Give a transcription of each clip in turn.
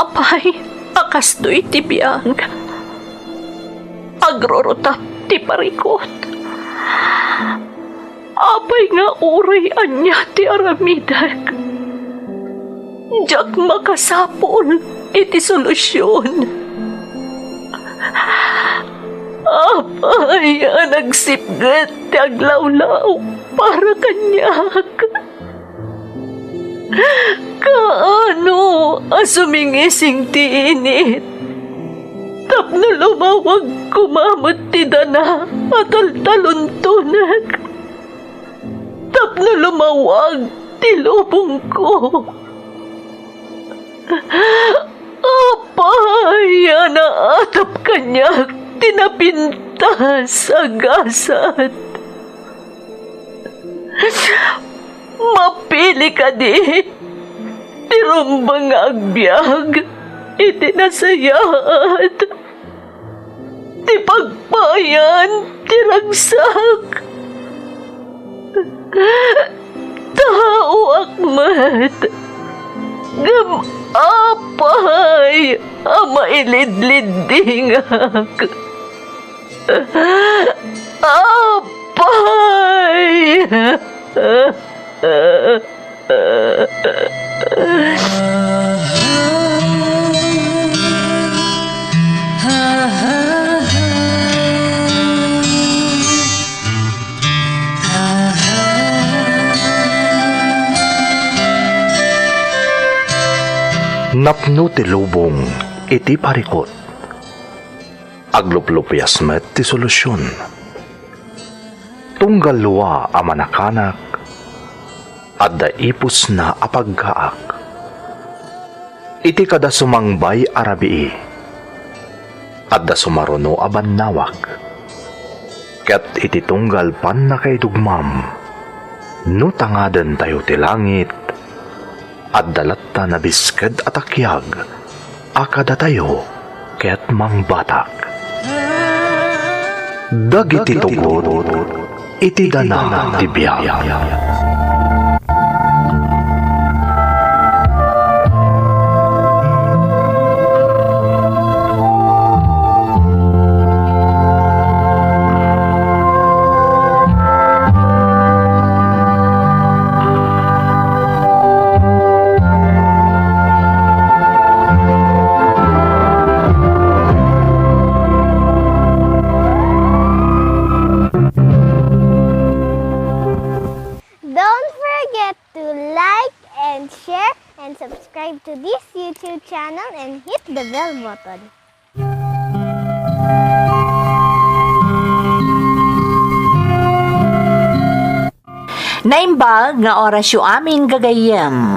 Apay, akas to'y tibiyang. Agrorotap ti parikot. Apay nga uray anya ti aramidag. Diyak makasapol iti solusyon. Apay, nagsipgat ti aglawlaw para kanyak. Kaano asumingising ti init? Tapno lumawag kumamot ti dana at altaluntunag. Tapno lumawag ti lubong ko. Apay, naatap kanyak tinapintas agasat. Mapili ka di, tirumbang agbyag, itinasayat. Ti pagpayan, tiragsak. Tao akmat, apay, mailidlidingak. Apay. Napno ti lubong iti parikot. Agluplupyas met ti solusyon. Tunggal luwa a manakanak at daipos na apagkaak. Iti kada sumangbay arabii at da sumaruno aban nawak. Ket iti tunggal pan na kay dugmam no tangaden tayo ti langit at dalatta na bisked at akyag akada tayo ket mangbatak. Dagiti tugod iti dana ti biyag. Don't forget to like and share and subscribe to this YouTube channel and hit the bell button. Naimbag nga orasyo amin gagayem.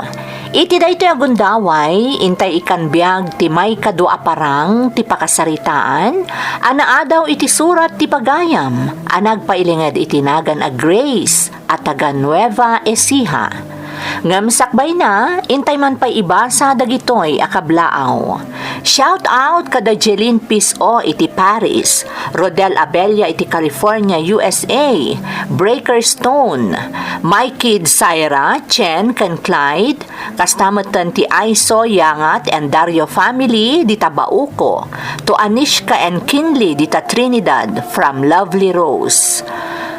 Iti daytoy agundaway, intay ikanbiag ti may kadua parang ti pakasaritaan, adaw iti surat ti pagayam, anagpailingad iti nagan a Grace at taga Nueva Ecija. Ngam sakbay na, intay man pa'y ibasa dagitoy akablaaw. Shout out kada Jeline Piso iti Paris, Rodel Abella iti California, USA, Breaker Stone, My Kid Syra, Chen, kan Clyde, kastamatan ti Aiso, Yangat, and Dario family di Tabauco, to Anishka and Kinley di ta Trinidad from Lovely Rose.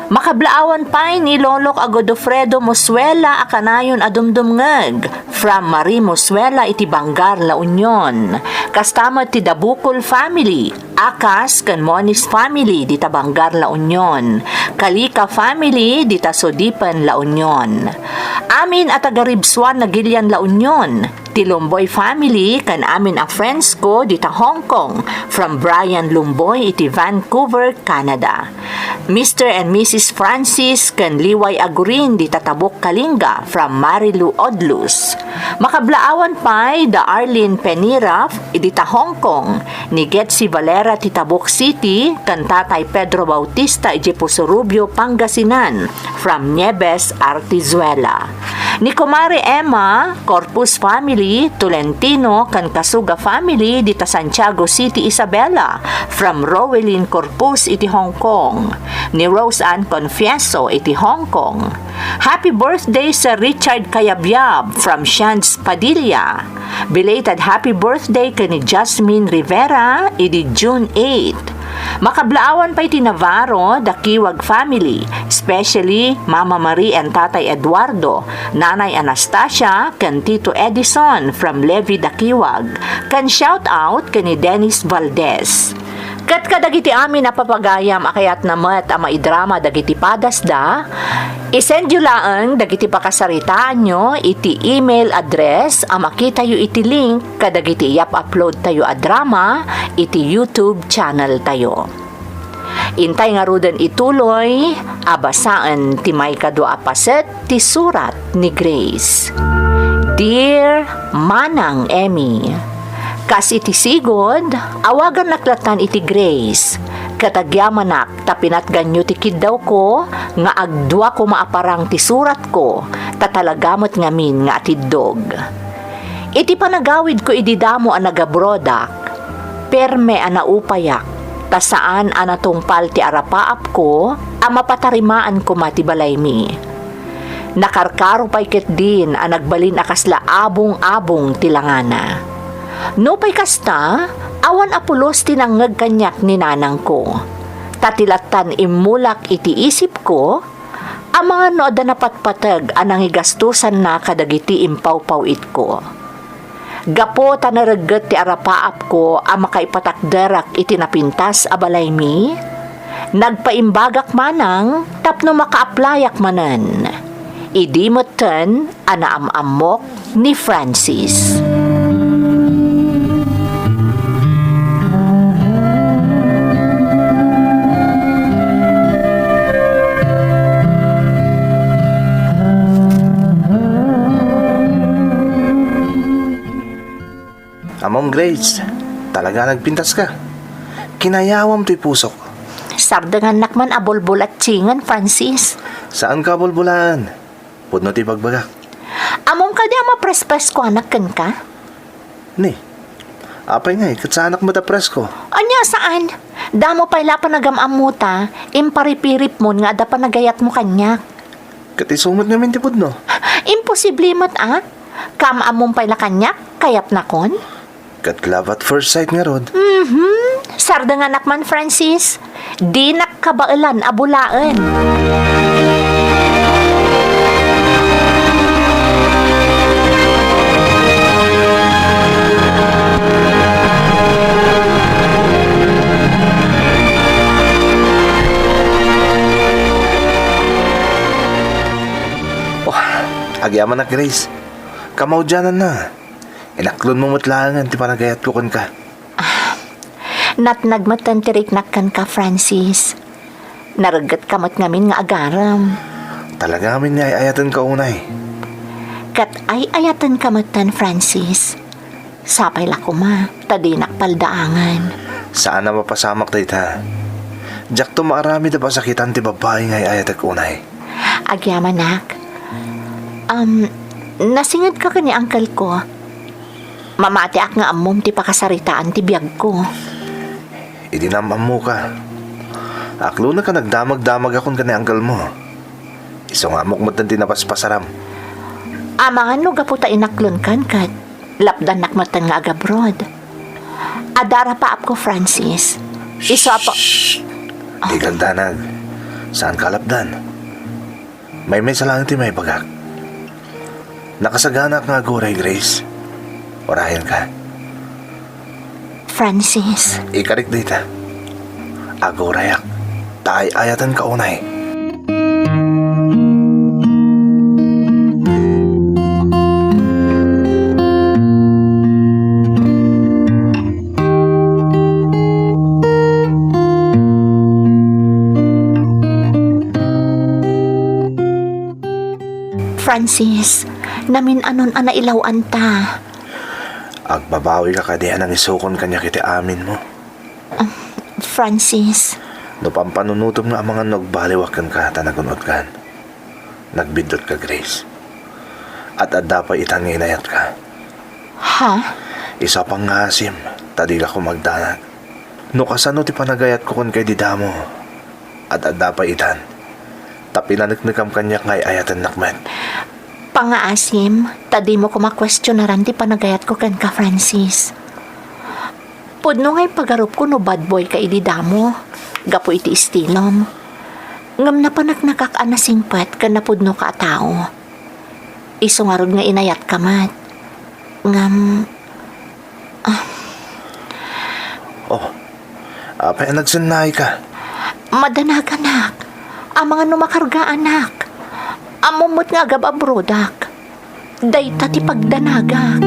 Makablaawan pa'y ni Lolok Agodofredo Mosuela akanayon adumdumngeg from Marie Mosuela iti Bangar, La Union. Kastamad ti Dabukol family, Akas kan Monis family di ta Bangar, La Union. Kalika family di ta Sodipan, La Union. Amin at taga-Ribsuan na Gilian, La Union. Ti Lumboy family kan amin a friends ko di ta Hong Kong from Brian Lumboy iti Vancouver, Canada. Mr. and Mrs. Francis kan Liway Agurin di Tatabok, Kalinga from Marilu Odlus. Makablaawan pa'y da Arlene Peniraf iti ta Hong Kong ni Getsi Valera ti Tabok City kan Tatay Pedro Bautista iti Puso Rubio, Pangasinan from Nieves, Artizuela. Ni Kumare Emma, Corpus family, Tolentino, kan Kasuga family, dita Santiago City, Isabela, from Rowelyn Corpus, iti Hong Kong. Ni Rose Ann Confieso, iti Hong Kong. Happy birthday sa Richard Cayabyab, from Shands Padilla. Belated happy birthday ka ni Jasmine Rivera, iti June 8. Makablaawan pa iti Navarro, the Kiwag family, especially Mama Marie and Tatay Eduardo, Nanay Anastasia, kan Tito Edison from Levi the Kiwag, kan shout out kan ni Dennis Valdez. Kat kadagiti amin na papagayam akayat namat ama idrama dagiti padas da, isend yu laeng dagiti pakasaritaan nyo iti email address makita yu iti link kadagiti yap upload tayo a drama iti YouTube channel tayo. Intay nga rudan ituloy, abasaan ti may kadwa apaset ti surat ni Grace. Dear Manang Emmy, kas iti sigod, awagan naklatan iti Grace. Katagyamanak, tapinat ganyo ti kiddaw ko, nga agdwa ko maaparang ti surat ko, tatalagamot ngamin nga atiddog. Iti panagawid ko ididamo ang nagabrodak, perme ang naupayak, tasaan ang natungpal ti arapaap ko, ang mapatarimaan ko matibalay mi. Nakarkaro pa'y ket din ang nagbalin akasla abong-abong tilangana. No pa'y kasta, awan apulos tinangag kanyak ni nanang ko. Tatilatan imulak iti isip ko, ang mga nooda na patpatag anang igastusan na kadagiti impawpawit ko. Gapo tanaragat ti arapaap ko ang makaipatakderak iti napintas abalay mi, nagpaimbagak manang tapno makaaplayak manan. Idi moten anaamamok ni Francis. Ma'am Grace, talaga nagpintas ka. Kinayawam to'y pusok. Sardangan nakman abolbol at tsingan, Francis. Saan ka bulbulan? Pudno ti pagbagak. Among ka di ama prespes ko anak kan ka? Ni, apay nga kat sa anak mo da presko. Anya saan? Damo pa'y lapa nagamamuta, imparipirip mo nga da pa nagayat mo kanyak. Kat isumot namin ti pudno. Imposible mat Kam among pa'y la kanyak, kayat nakon? Kat love at first sight nga rod. Sardangan nakman, Francis. Di nakabailan abulaan. Agyaman na Grace. Kamaw dyanan na. Inaklon mo matlangan ti panagayat ko kan ka. Natnagmatan tiriknakkan ka, Francis. Naragat kamot ngamin nga agaram. Talaga amin nga ayatan ka unay. Kat ay ayatan kamatan, Francis. Sapay lako ma, tadinak paldaangan. Saan na mapasamak tayo ta? Diyak to maarami da pasakitan ti babae nga ayatan ka unay. Agyamanak. Nasingad ka ni uncle ko. Mamati ak nga amom ti pakasaritaan ti biyag ko. Idinamam mo ka. Aklo na ka nagdamag-damag akong ka ni uncle mo. Iso nga amok matan tinapaspasaram. Amangan no gaputa inaklon kan kat. Lapdan nakmatan nga agabrod. Adara pa ko, Francis. Iso apo... Di gagdanag. Saan ka lapdan? May salang ti may bagak. Nakasaganak nga agoray, Grace. Orahin ka. Francis. Ikarik dita. Agorayak. Taay ayatan ka unay. Francis, namin anon ana ilawan ta. Agbabawi ka kadihan ang isukon kanya kiti amin mo. Francis. No pampanunutom nga ang mga nagbaliwakan ka tanagunod kan. Nagbidot ka, Grace. At adda pa itan nga inayat ka. Ha? Isa pang ngasim, tadi ka ko magdanag. No kasano ti panagayat ko kun kay didamo. At adda pa itan. Tapinanagnagam kanyak ngay ayatan nakmet. Pangaasim, tadi mo ko makwestiyonaran ti panagayat ko kan ka Francis. Pudno ngay pagarup ko no bad boy ka ididamo. Gapo iti istilom. Ngam na panagnakak anasingpat kan napudno ka tao. Isungarod nga inayat ka mat. Ngam... Apay nagsanay ka. Madanag anak. Ang mga numakarga anak. Amumot nga agab abrodak. Dayta ti pagdanagak.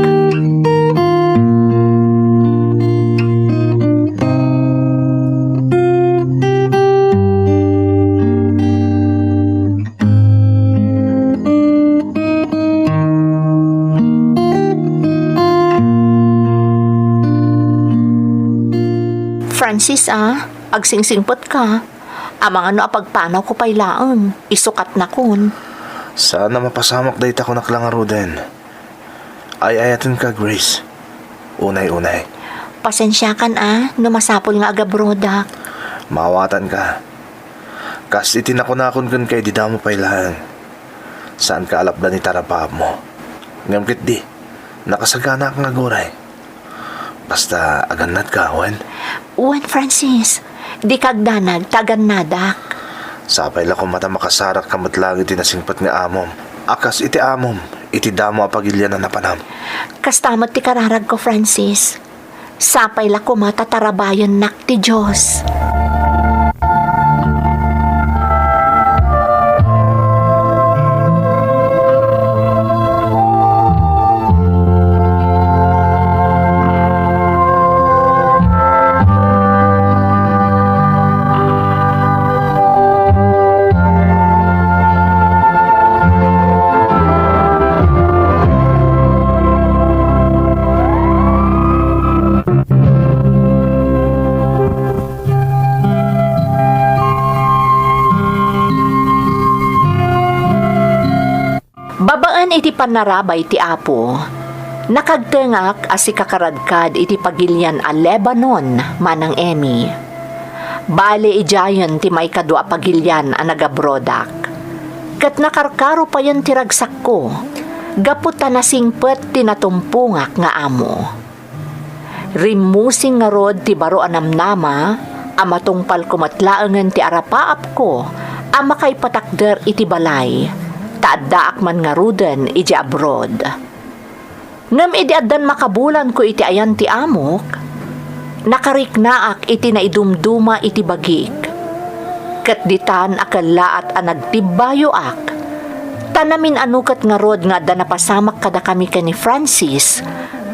Francis agsingsingpot ka. Ang mga no apagpanaw ko pa'y laang. Isukat na kun. Sana mapasamak dayta ko naklangaro din. Ay ayatin ka, Grace. Unay-unay. Pasensya kan no masapol nga agabrodak. Mawatan ka. Kas itinakon-nakon kun kay didamo pailahan. Saan ka alapdan ni tarapab mo? Ngamkit di. Nakasagana ka nga guray. Basta aganad ka, Juan. Juan Francis, di kagdanag tagannadak. Sapay la ko mata makasarak kamot lagi tinasingpat nga amom. Akas iti amom, iti damo apagilya na napanam. Kastamot ti kararag ko Francis. Sapay la ko matatarabayan nak ti Diyos. Babaan iti panarabay ti Apo. Nakagtengak asi kakaradkad iti pagilyan a Lebanon manang Emmy. Bale ijayon ti may kadwa pagilyan a nagabrodak. Kat nakarkaro pa yan ti ragsak ko. Gaputa na singpet ti natumpungak nga amo. Rimusing nga rod ti baro anamnama, amatungpal kumatlaangan ti arapaap ko, ama kay patakder iti balay. Taaddaak man nga ruden iti abroad. Ngam iti addan makabulan ko iti ayan ti amok, nakariknaak iti naidumduma iti bagik. Kat ditan akalaat a nagtibayo ak, tanamin anukat nga rod nga da napasamak kada kami ka ni Francis,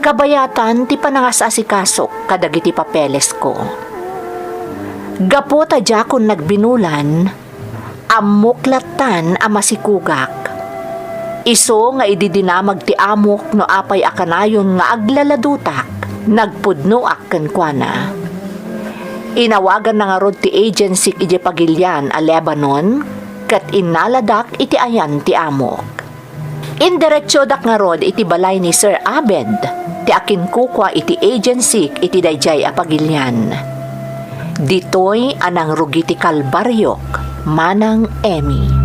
kabayatan ti panangasasikasok kadagiti papeles ko. Gapo tadya kon nagbinulan, amuklatan a masikugak. Iso nga ididinamag ti amok no apay akanayon nga aglaladutak, nagpudno akken kuana. Inawagan na nga rod ti agency iti pagilyan a Lebanon, kat inaladak iti ayan ti amok. Indiretso dak nga rod iti balay ni Sir Abed, ti akin kukwa iti agency iti dayjay a pagilyan. Ditoy anang rugi ti kalbaryok, manang Emmy.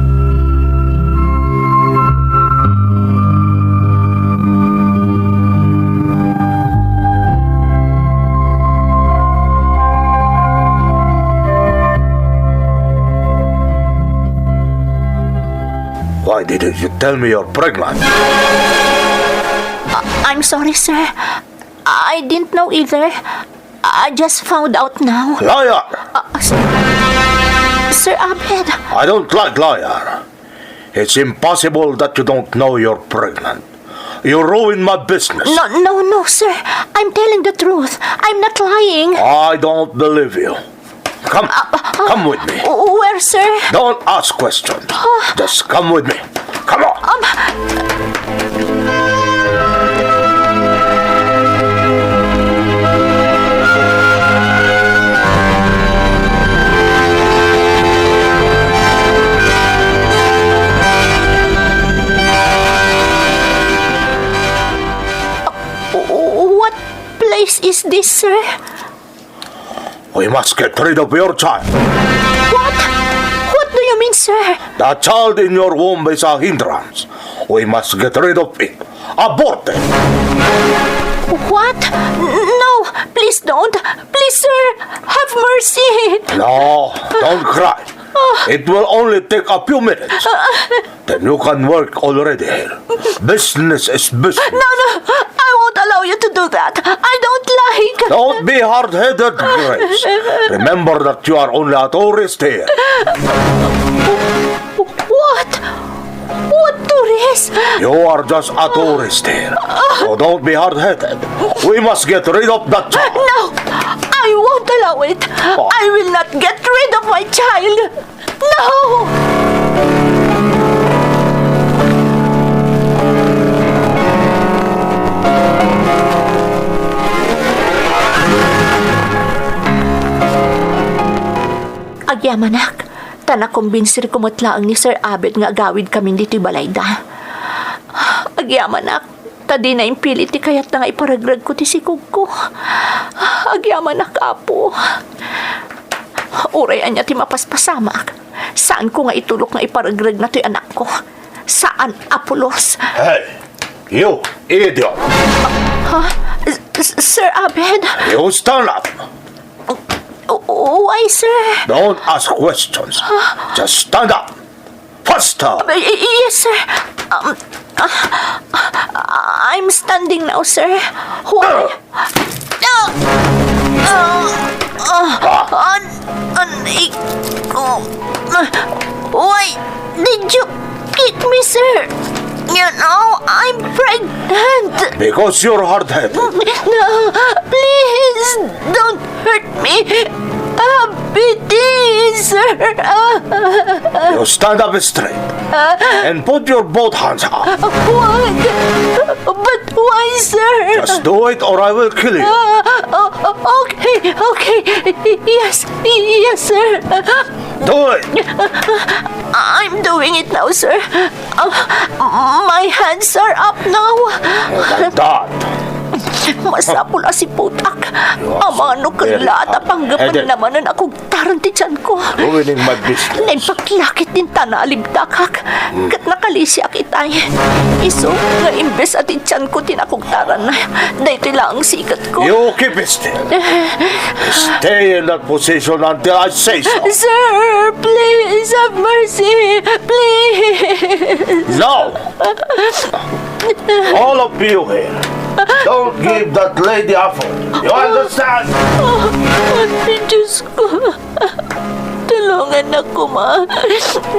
Why didn't you tell me you're pregnant? I'm sorry, sir. I didn't know either. I just found out now. Liar! Sir Abed. I don't like liar. It's impossible that you don't know you're pregnant. You ruined my business. No, sir. I'm telling the truth. I'm not lying. I don't believe you. Come with me. Where, sir? Don't ask questions. Just come with me. Come on. case is this, sir? We must get rid of your child. What? What do you mean, sir? The child in your womb is a hindrance. We must get rid of it. Abort it. What? No, please don't. Please, sir, have mercy. No, don't cry. It will only take a few minutes. Then you can work already here. Business is business. No, I won't allow you to do that. I don't like. Don't be hard-headed, Grace. Remember that you are only a tourist here. What? What tourist? You are just a tourist here. So don't be hard-headed. We must get rid of that child. No, I won't allow it. I will not get rid of my child. No! Agyamanak, tanak kumbinsir kumutlaang ni Sir Abed nga agawid kami dito'y balayda. Agyamanak, tadi na impilit ti kayat na nga iparagrag ko ti sikog ko. Agyamanak, apo. Urayan niya ti mapaspasamak. Saan ko nga itulok nga iparagrag na to'y anak ko? Saan, Apolos? Hey, you idiot. Sir Abed? You stand up. Why, sir? Don't ask questions. Just stand up. Faster. Yes, sir. I'm standing now, sir. Why? Anik ko. Why did you kick me, sir? You know, I'm pregnant. Because you're hard-headed. No, please don't hurt me. Please, sir. You stand up straight and put your both hands up. What? But why, sir? Just do it or I will kill you. Okay. Yes, sir. Do it. I'm doing it now, sir. My hands are up now. Like that. Masapula si Putak. Amano kalat apanggapan naman ang akong taranti tiyan ko. Ruining my business. Naipaklakit din tanalibdakak. Kat nakalisi akitay. Iso nga imbes at tiyan ko tinakugtaran na. Dahito lang ang sikat ko. You keep it still. Stay in that position until I say so. Sir, please have mercy. Please. No. All of you here. Don't give that lady a phone. You understand? Diyos ko. Tulungan ako, ma.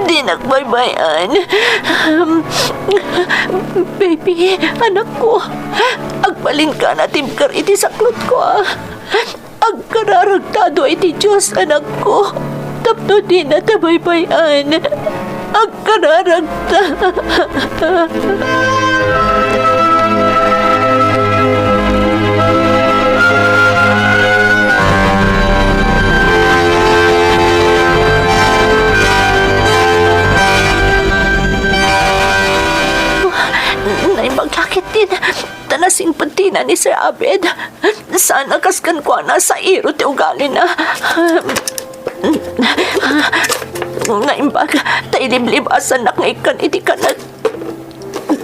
Di nagbaybayan. Baby, anak ko. Agbalin ka na timkar iti saklot ko, ah. Agkararagtado iti Diyos, anak ko. Tapno di na tabaybayan. Agkararagta. Naimaglakit din. Tanasing pantina ni Sir Abed. Sana kaskan ko na sa iro ti ugali na. Naimbag, tailiblib-asan na ikan iti ka na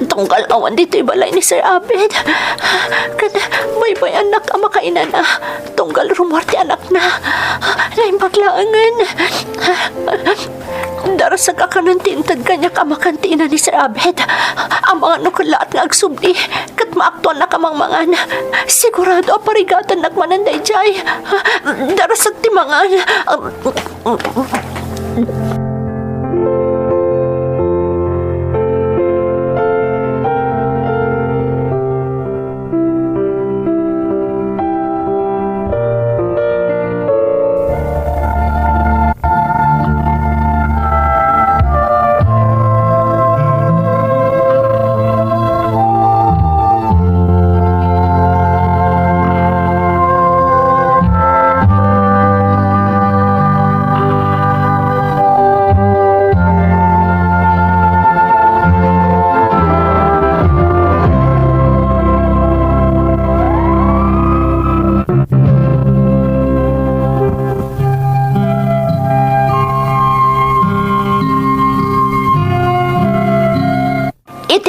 tunggal awan dito ibalay ni Sir Abed. Kada baybay anak ang makainan na. Tunggal rumorti anak na. Naimbaglaangan. Darasag ka ng tintad kanya kamakantina ni Sir Abed. Ang mga nukulaat nga agsubli. Kat maaktuan na kamangmangan. Sigurado aparigatan nagmananday jay. Darasag timangan.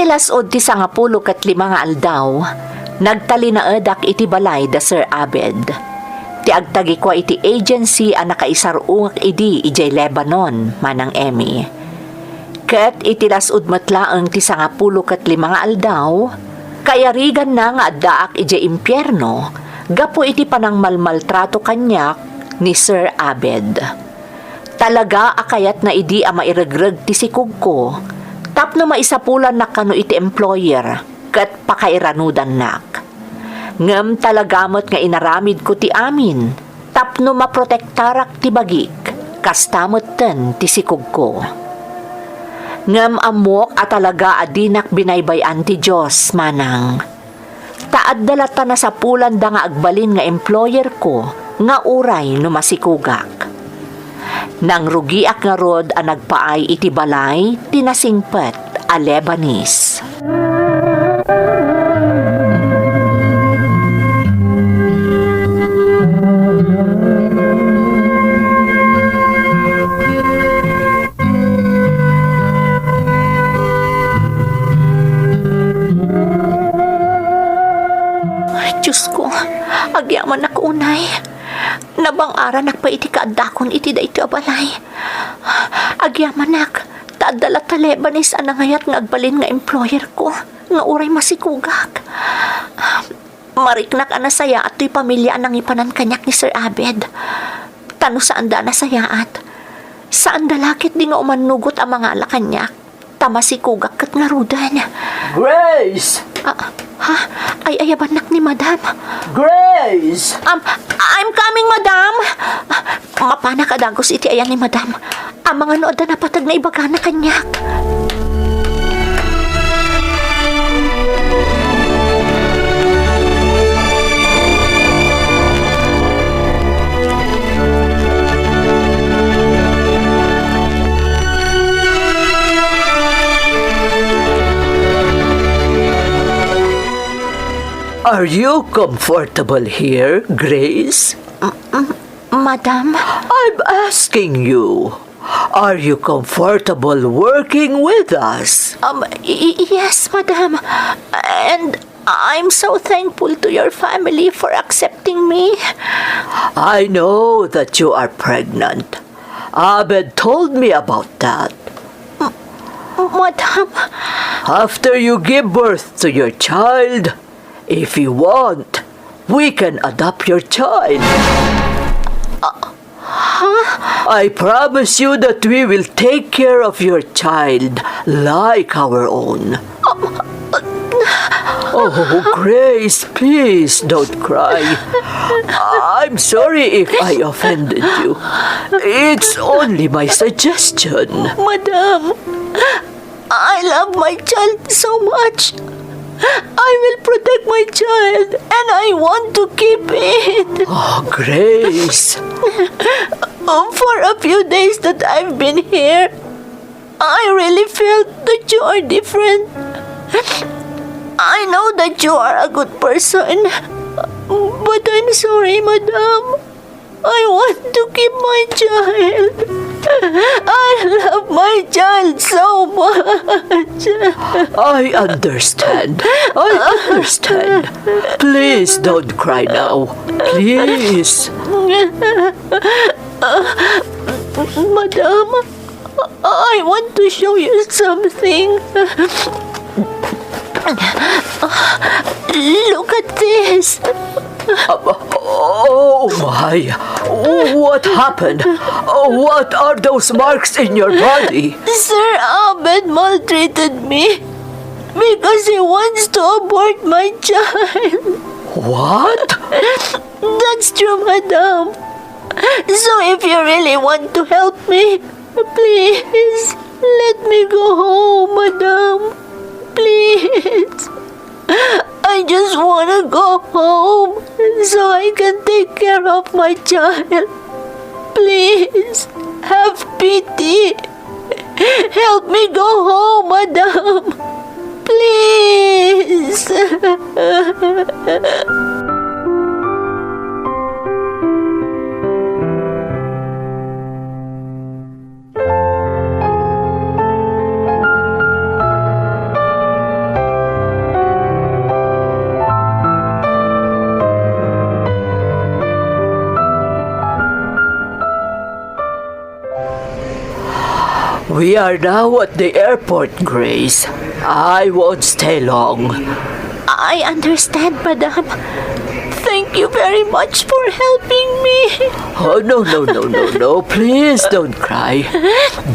Iti lasod ti 15 nga aldaw, nagtalinaedak iti balay da Sir Abed. Ti agtagi kwa iti agency a nakaisarungak idi ijay Lebanon, manang Emmy. Ket iti lasod matlaeng ti 15 nga aldaw, kayarigan na nga addaak ijay impyerno, gapo iti panang malmaltrato kanyak ni Sir Abed. Talaga akayat na idi a mairegreg ti sikog ko, tapno maisapulan na kano iti employer, ket pakairanudan nak. Ngem talagamot nga inaramid ko ti amin, tapno maprotektarak ti bagik, kastamot ten ti sikog ko. Ngem amok at talaga adinak binaybayan ti Diyos, manang. Taad dalata na sa pulan da nga agbalin nga employer ko, nga uray no masikugak. Nang rugiak nga rod a nagpaay iti balay, tinasingpet a Lebanese. Diyos ko, agyaman ako unay. Nabang-ara nakpaiti kaadakon iti da iti abalay. Agyaman nak, taadala ta Lebanese anangayat nga agbalin nga employer ko, nga uray masikugak. Mariknak anasaya at to'y pamilya anang ipanan kanyak ni Sir Abed. Tano saan da nasayaat? Saan dalakit di nga umanugot ang mga ala kanyak? Tamasikugak kat nga rudan. Grace! Ay ayabanak ni Madam. Grace! I'm coming, Madam. Mapana kadagos iti ayan ni Madam. Ang mga nood na napatag na ibagana kanyak. Are you comfortable here, Grace? Madam? I'm asking you. Are you comfortable working with us? Yes, Madam. And I'm so thankful to your family for accepting me. I know that you are pregnant. Abed told me about that. Madam? After you give birth to your child, if you want, we can adopt your child. I promise you that we will take care of your child like our own. Oh, Grace, please don't cry. I'm sorry if I offended you. It's only my suggestion. Madam, I love my child so much. I will protect my child and I want to keep it. Oh, Grace. For a few days that I've been here, I really felt that you are different. I know that you are a good person, but I'm sorry, Madam. I want to keep my child. I love my child so much. I understand. Please don't cry now. Please. Madam, I want to show you something. Look at this. Oh my! What happened? What are those marks in your body? Sir Abed maltreated me because he wants to abort my child. What? That's true, Madam. So if you really want to help me, please let me go home, Madam. Please. I just want to go home so I can take care of my child. Please, have pity. Help me go home, Madam. Please. We are now at the airport, Grace. I won't stay long. I understand, madam. Thank you very much for helping me. Oh, no. Please don't cry.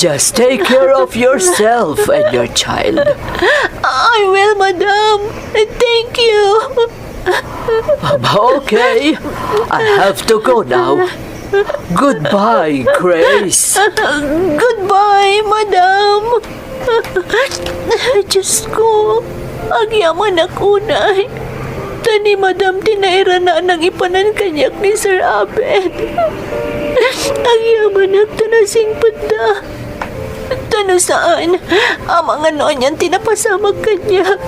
Just take care of yourself and your child. I will, madam. Thank you. Okay, I have to go now. Goodbye, Grace. Goodbye, madam. Diyos ko, agyaman ako na. Tani madam tinaira na ng ipanan kanyak ni Sir Abed. Agyaman ak tanasing pata. Tano saan, ang mga noon yan tinapasamag kanyak.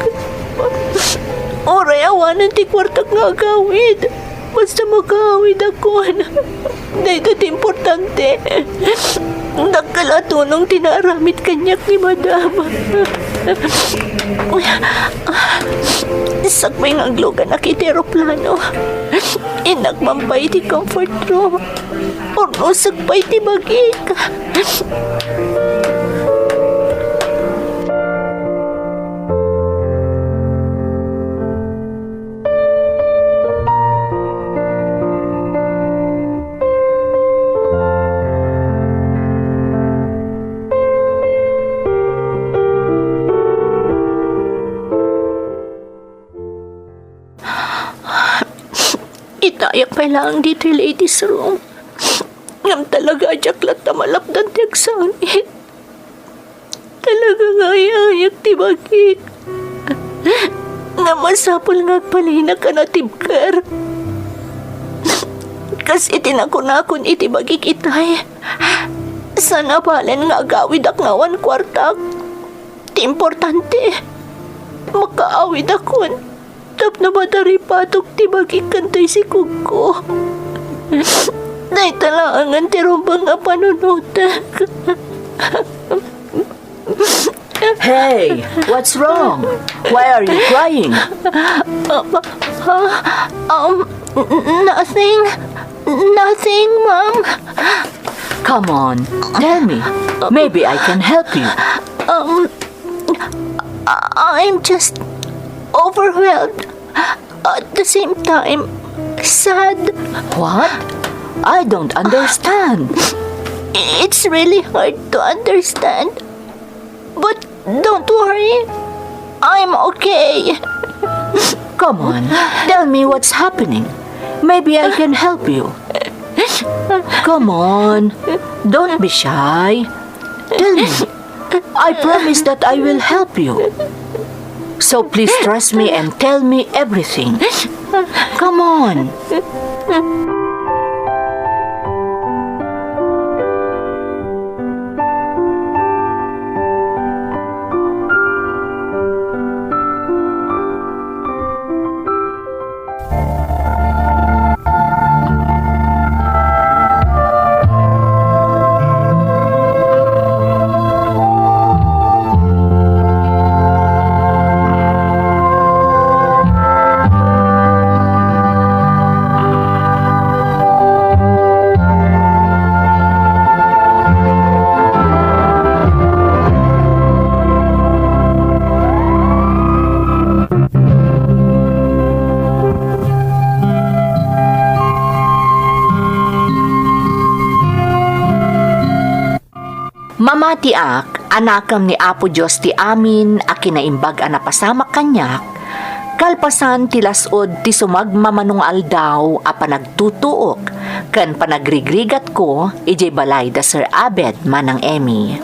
Oray awanan ti kwartak nga agawid. Basta magkawid ako. Dahil ito importante. Nagkalatunong tinaramit kanyak ni madam. Sakmay nga aglogan na kiti aeroplano. Inagmampay ti comfort room. Orno sagpay ti bagik. Itayak pa lang dito yung ladies room. Ngam talaga ajaklat na malapdan ti agsangit. Talaga nga ayak ti bagik. Nga masapol nga agpalina ka na tibkar. Kas itinakon iti bagik itay. Sana balen nga agawid ak ngawan kwartak. Ti importante. Makaawid akon. Tap na matari patok ti bagikantay si Kuko. Day talangan ti rumbang nga panunutak. Hey, what's wrong? Why are you crying? Nothing, Mom. Come on, tell me. Maybe I can help you. I'm just overwhelmed. At the same time, sad. What? I don't understand. It's really hard to understand. But don't worry. I'm okay. Come on, tell me what's happening. Maybe I can help you. Come on, don't be shy. Tell me. I promise that I will help you. So please trust me and tell me everything. Come on. Mamatiak, anakam ni Apo Diyos ti amin, a kinaimbag a napasamak kanyak, kalpasan ti lasod ti sumagmamanong aldaw a panagtutuok, kan panagrigrigat ko, ijay balay da Sir Abed manang Emmy.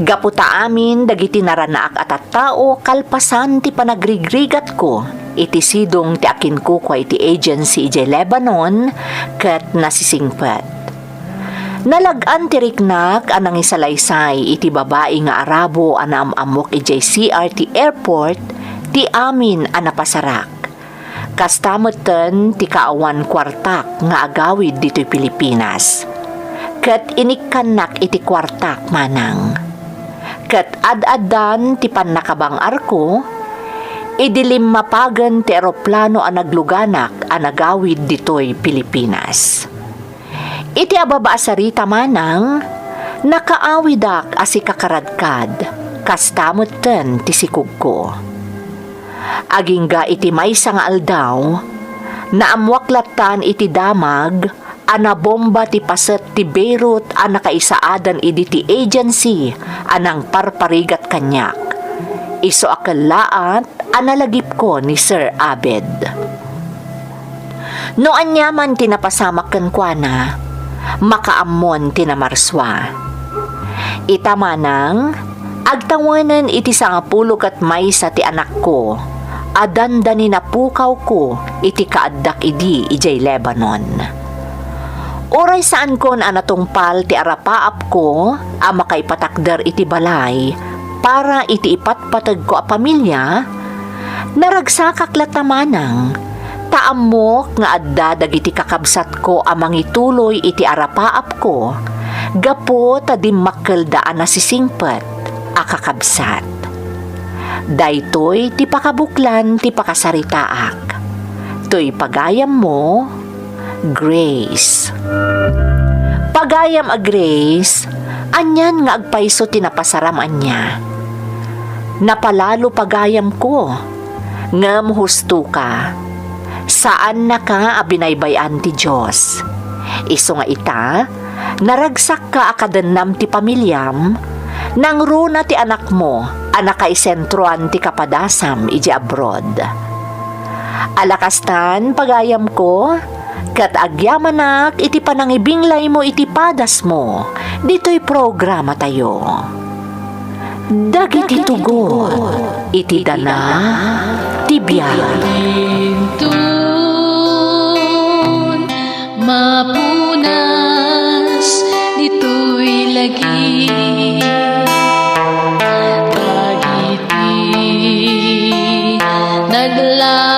Gaputa amin, dagiti naranaak at tao, kalpasan ti panagrigrigat ko, iti sidong ti akin ko kwa iti agency ijay Lebanon, kat nasisingpet. Nalagan ti riknak anang isalaysay iti babae nga Arabo ana amok ijay CRT airport ti amin a napasarak. Kastamoten ti kaawan kwartak nga agawid dito'y Pilipinas. Ket inikkanak iti kwartak manang. Ket ad-adan ti pannakabang arko, idilim mapagan ti eroplano a nagluganak a nagawid dito'y Pilipinas. Iti ababa sarita manang, Nakaawidak asi kakaradkad, kastamutten ti sikug ko. Agingga iti maysa nga aldaw, naamwaklatan iti damag, ana bomba ti paset ti Beirut a nakaisaadan idi ti agency anang parparigat kanyak. Iso akalaat analagip ko ni Sir Abed. No anyaman tinapasamak kenkwana, makaammon tinamarswa. Itamanang, agtawanan iti 10 kat maysa ti anak ko, adandani na pukaw ko iti kaaddak idi ijay Lebanon. Oray saan kon anatungpal ti arapaap ko a makaipatakder iti balay para iti ipatpatag ko a pamilya, naragsakak latamanang taamok nga adda dagiti kakabsat ko amang ituloy iti arapaap ko gapo ta dimmakkel daan na sisingpet a kakabsat. Daytoy ti pakabuklan ti pakasaritaak. Toy pagayam mo, Grace. Pagayam a Grace, anyan nga agpaiso tinapasaram anya. Napalalo pagayam ko, ngem husto ka. Saan na ka abinaybayan ti Diyos? Iso nga ita, naragsak ka akadenam ti pamilyam, nang runa ti anak mo, anak kaisentroan ti kapadasam iji abroad. Alakastan pagayam ko, kat agyamanak iti panangibinglay mo iti padas mo, dito'y programa tayo. Dagiti tugon, iti dana, tibiyag. Tun mapunas dito'y lagi dagiti nagla